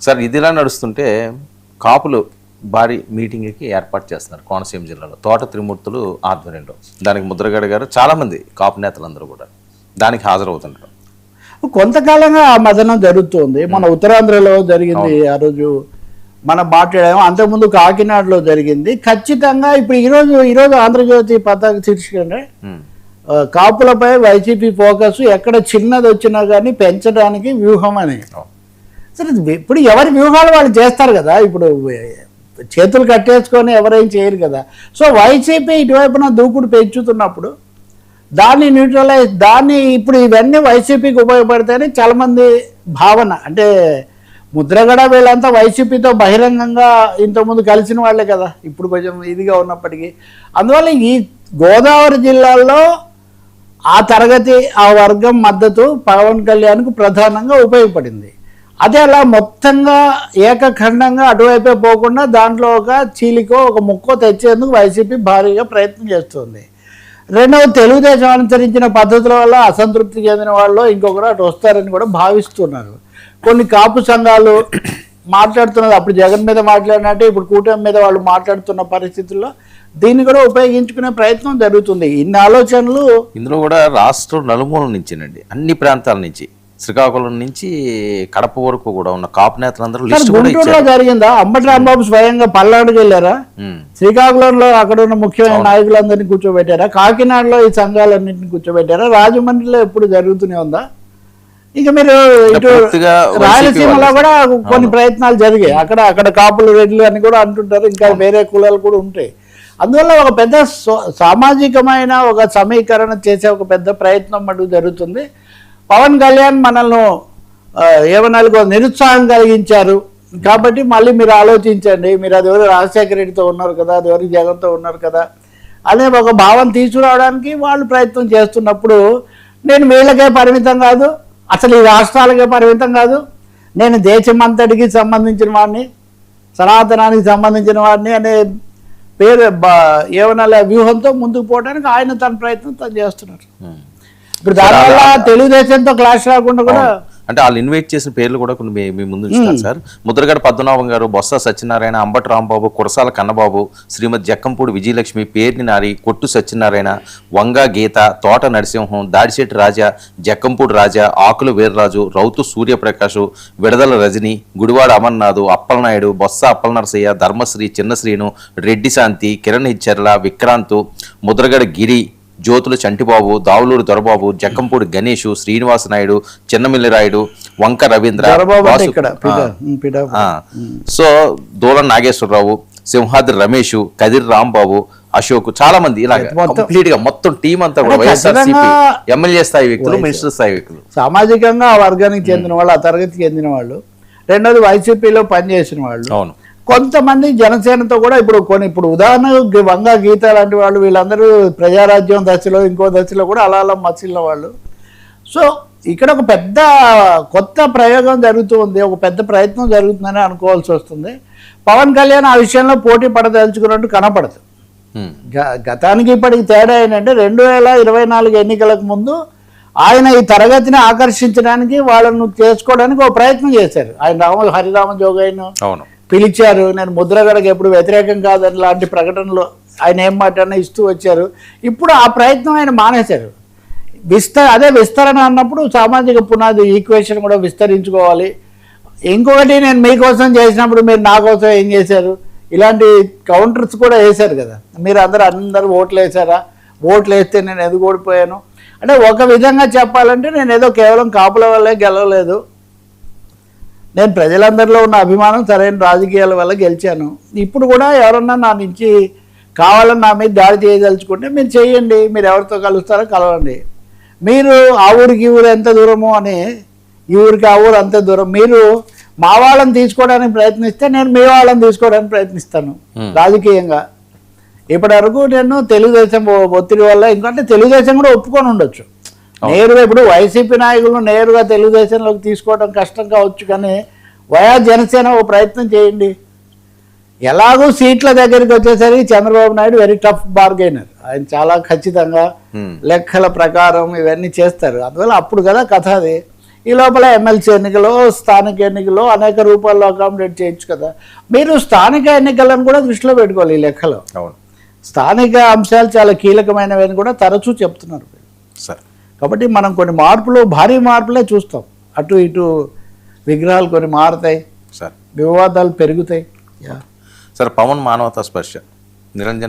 Sir ఇదిలా నడుస్తుంటే కాపులు భారీ మీటింగ్కి ఏర్పాటు చేస్తున్నారు కోనసీమ జిల్లాలో తోట త్రిమూర్తులు ఆధ్వర్యంలో. దానికి ముద్రగడ గారు చాలామంది కాపు నేతలందరూ కూడా దానికి హాజరవుతుంటారు. కొంతకాలంగా ఆ మదనం జరుగుతుంది. మన ఉత్తరాంధ్రలో జరిగింది, ఆ రోజు మనం మాట్లాడాము. అంతకుముందు కాకినాడలో జరిగింది. ఖచ్చితంగా ఇప్పుడు ఈరోజు ఆంధ్రజ్యోతి పతాక శీర్షిక కాపులపై వైసీపీ ఫోకస్, ఎక్కడ చిన్నది వచ్చినా కానీ పెంచడానికి వ్యూహం అని. సరే, ఇప్పుడు ఎవరి వ్యూహాలు వాళ్ళు చేస్తారు కదా. ఇప్పుడు చేతులు కట్టేసుకొని ఎవరేం చేయరు కదా. సో వైసీపీ ఇటువైపున దూకుడు పెంచుతున్నప్పుడు దాన్ని న్యూట్రలైజ్, దాన్ని ఇప్పుడు ఇవన్నీ వైసీపీకి ఉపయోగపడతాయని చాలామంది భావన. అంటే ముద్రగడ వీళ్ళంతా వైసీపీతో బహిరంగంగా ఇంతకుముందు కలిసిన వాళ్ళే కదా, ఇప్పుడు కొంచెం ఇదిగా ఉన్నప్పటికీ. అందువల్ల ఈ గోదావరి జిల్లాల్లో ఆ తరగతి, ఆ వర్గం మద్దతు పవన్ కళ్యాణ్కు ప్రధానంగా ఉపయోగపడింది. అదే అలా మొత్తంగా ఏకఖండంగా అటువైపే పోకుండా దాంట్లో ఒక చీలికో ఒక ముక్కో తెచ్చేందుకు వైసీపీ భారీగా ప్రయత్నం చేస్తుంది. రెండవది, తెలుగుదేశం అనుసరించిన పద్ధతుల వల్ల అసంతృప్తి చెందిన వాళ్ళు ఇంకొకరు అటు వస్తారని కూడా భావిస్తున్నారు. కొన్ని కాపు సంఘాలు మాట్లాడుతున్నది అప్పుడు జగన్ మీద మాట్లాడినట్టే ఇప్పుడు కూటమి మీద వాళ్ళు మాట్లాడుతున్న పరిస్థితుల్లో దీన్ని కూడా ఉపయోగించుకునే ప్రయత్నం జరుగుతుంది. ఇన్ని ఆలోచనలు ఇందులో కూడా రాష్ట్రం నలుమూల నుంచినండి, అన్ని ప్రాంతాల నుంచి, శ్రీకాకుళం నుంచి కడప వరకు కూడా ఉన్న కాపు నేతలందరూ గుంటూరులో జరిగిందా? అంబటి రాంబాబు స్వయంగా పల్నాడుకు వెళ్ళారా? శ్రీకాకుళంలో అక్కడ ఉన్న ముఖ్యమైన నాయకులందరినీ కూర్చోబెట్టారా? కాకినాడలో ఈ సంఘాలన్నింటినీ కూర్చోబెట్టారా? రాజమండ్రిలో ఎప్పుడు జరుగుతూనే ఉందా? ఇక మీరు ఇటు రాయలసీమలో కూడా కొన్ని ప్రయత్నాలు జరిగాయి. అక్కడ కాపులు, రెడ్లు అని కూడా అంటుంటారు, ఇంకా వేరే కులాలు కూడా ఉంటాయి. అందువల్ల ఒక పెద్ద సామాజికమైన ఒక సమీకరణ చేసే ఒక పెద్ద ప్రయత్నం మటుకు జరుగుతుంది. పవన్ కళ్యాణ్ మనల్ని ఏమన్నా నిరుత్సాహం కలిగించారు కాబట్టి మళ్ళీ మీరు ఆలోచించండి, మీరు అది ఎవరు రాజశేఖర రెడ్డితో ఉన్నారు కదా, అది ఎవరికి జగన్తో ఉన్నారు కదా అనే ఒక భావం తీసుకురావడానికి వాళ్ళు ప్రయత్నం చేస్తున్నప్పుడు, నేను వీళ్ళకే పరిమితం కాదు, అసలు ఈ రాష్ట్రాలకే పరిమితం కాదు, నేను దేశమంతటికి సంబంధించిన వాడిని, సనాతనానికి సంబంధించిన వాడిని అనే పేరు ఏమన్నా వ్యూహంతో ముందుకు పోవడానికి ఆయన తన ప్రయత్నం తను చేస్తున్నారు. ఇప్పుడు దానివల్ల తెలుగుదేశంతో క్లాష్ రాకుండా కూడా అంటే వాళ్ళు ఇన్వైట్ చేసిన పేర్లు కూడా కొన్ని మీ ముందు ఇస్తారు సార్. ముద్రగడ పద్మనాభం గారు, బొత్స సత్యనారాయణ, అంబటి రాంబాబు, కురసాల కన్నబాబు, శ్రీమతి జక్కంపూడి విజయలక్ష్మి, పేర్ని నారి, కొట్టు సత్యనారాయణ, వంగా గీత, తోట నరసింహం, దాడిశెట్టి రాజా, జక్కంపూడి రాజా, ఆకుల వీర్రాజు, రౌతు సూర్యప్రకాష్, విడదల రజని, గుడివాడ అమర్నాథ్, అప్పలనాయుడు, బొత్స అప్పలనరసయ్య, ధర్మశ్రీ, చిన్నశ్రీను, రెడ్డి శాంతి, కిరణ్ హెచ్చర్ల, విక్రాంత్, ముద్రగడ గిరి, జ్యోతుల చంటిబాబు, దావులూరు దొరబాబు, జక్కంపూడి గణేష్, శ్రీనివాస నాయుడు, చిన్నమిల్లిరాయుడు, వంక రవీంద్ర, సో దూలం నాగేశ్వరరావు, సింహాద్రి రమేష్, కదిరి రాంబాబు, అశోక్, చాలా మంది ఇలా కంప్లీట్ గా మొత్తం టీం అంతా కూడా వైఎస్ఆర్సీపీ ఎమ్మెల్యే స్థాయి వ్యక్తులు, మినిస్టర్ స్థాయి వ్యక్తులు, సామాజికంగా ఆ వర్గానికి చెందిన వాళ్ళు, ఆ తరగతికి చెందిన వాళ్ళు. రెండోది వైసీపీలో పనిచేసిన వాళ్ళు. అవును, కొంతమంది జనసేనతో కూడా ఇప్పుడు ఉదాహరణకు వంగా గీత లాంటి వాళ్ళు, వీళ్ళందరూ ప్రజారాజ్యం దశలో ఇంకో దశలో కూడా అలా మసిలిన వాళ్ళు. సో ఇక్కడ ఒక పెద్ద కొత్త ప్రయోగం జరుగుతూ ఉంది, ఒక పెద్ద ప్రయత్నం జరుగుతుందని అనుకోవాల్సి వస్తుంది. పవన్ కళ్యాణ్ ఆ విషయంలో పోటీ పడదలుచుకున్నట్టు కనపడదు. గతానికి ఇప్పటికి తేడా ఏంటంటే 2024 ఎన్నికలకు ముందు ఆయన ఈ తరగతిని ఆకర్షించడానికి, వాళ్ళను చేసుకోవడానికి ఒక ప్రయత్నం చేశారు. ఆయన హరిరామ జోగయ్యను పిలిచారు. నేను ముద్రగడకు ఎప్పుడు వ్యతిరేకం కాదని లాంటి ప్రకటనలు ఆయన ఏం మాట్లాడినా ఇస్తూ వచ్చారు. ఇప్పుడు ఆ ప్రయత్నం ఆయన మానేశారు. అదే విస్తరణ అన్నప్పుడు సామాజిక పునాది ఈక్వేషన్ కూడా విస్తరించుకోవాలి. ఇంకొకటి, నేను మీకోసం చేసినప్పుడు మీరు నా కోసం ఏం చేశారు, ఇలాంటి కౌంటర్స్ కూడా వేశారు కదా. మీరు అందరూ ఓట్లు వేశారా, ఓట్లు వేస్తే నేను ఎందుకు ఓడిపోయాను అంటే, ఒక విధంగా చెప్పాలంటే నేను ఏదో కేవలం కాపుల వల్లే గెలవలేదు, నేను ప్రజలందరిలో ఉన్న అభిమానం సరైన రాజకీయాల వల్ల గెలిచాను. ఇప్పుడు కూడా ఎవరన్నా నా నుంచి కావాలని నా మీద దాడి చేయదలుచుకుంటే మీరు చేయండి, మీరు ఎవరితో కలుస్తారో కలవండి. మీరు ఆ ఊరికి ఈ ఊరు ఎంత దూరమో అని, ఈ ఊరికి ఆ ఊరు అంత దూరం, మీరు మా వాళ్ళని తీసుకోవడానికి ప్రయత్నిస్తే నేను మీ వాళ్ళని తీసుకోవడానికి ప్రయత్నిస్తాను రాజకీయంగా. ఇప్పటి వరకు నేను తెలుగుదేశం ఒత్తిడి వల్ల, ఎందుకంటే తెలుగుదేశం కూడా ఒప్పుకొని ఉండొచ్చు నేరుగా, ఇప్పుడు వైసీపీ నాయకులను నేరుగా తెలుగుదేశంలోకి తీసుకోవడం కష్టం కావచ్చు, కానీ వయా జనసేన ఓ ప్రయత్నం చేయండి. ఎలాగో సీట్ల దగ్గరికి వచ్చేసరికి చంద్రబాబు నాయుడు వెరీ టఫ్ బార్గైనర్, ఆయన చాలా ఖచ్చితంగా లెక్కల ప్రకారం ఇవన్నీ చేస్తారు. అందువల్ల అప్పుడు కదా కథ అది. ఈ లోపల ఎమ్మెల్సీ ఎన్నికలు, స్థానిక ఎన్నికలు అనేక రూపాల్లో అకామిడేట్ చేయొచ్చు కదా. మీరు స్థానిక ఎన్నికలను కూడా దృష్టిలో పెట్టుకోవాలి ఈ లెక్కలో. అవును స్థానిక అంశాలు చాలా కీలకమైనవి అని కూడా తరచూ చెప్తున్నారు. సార్. కాబట్టి మనం కొన్ని మార్పులు, భారీ మార్పులే చూస్తాం. అటు ఇటు విగ్రహాలు కొన్ని మారుతాయి, సార్ వివాదాలు పెరుగుతాయి. సార్ పవన్ మానవతా స్పర్శ నిరంజన్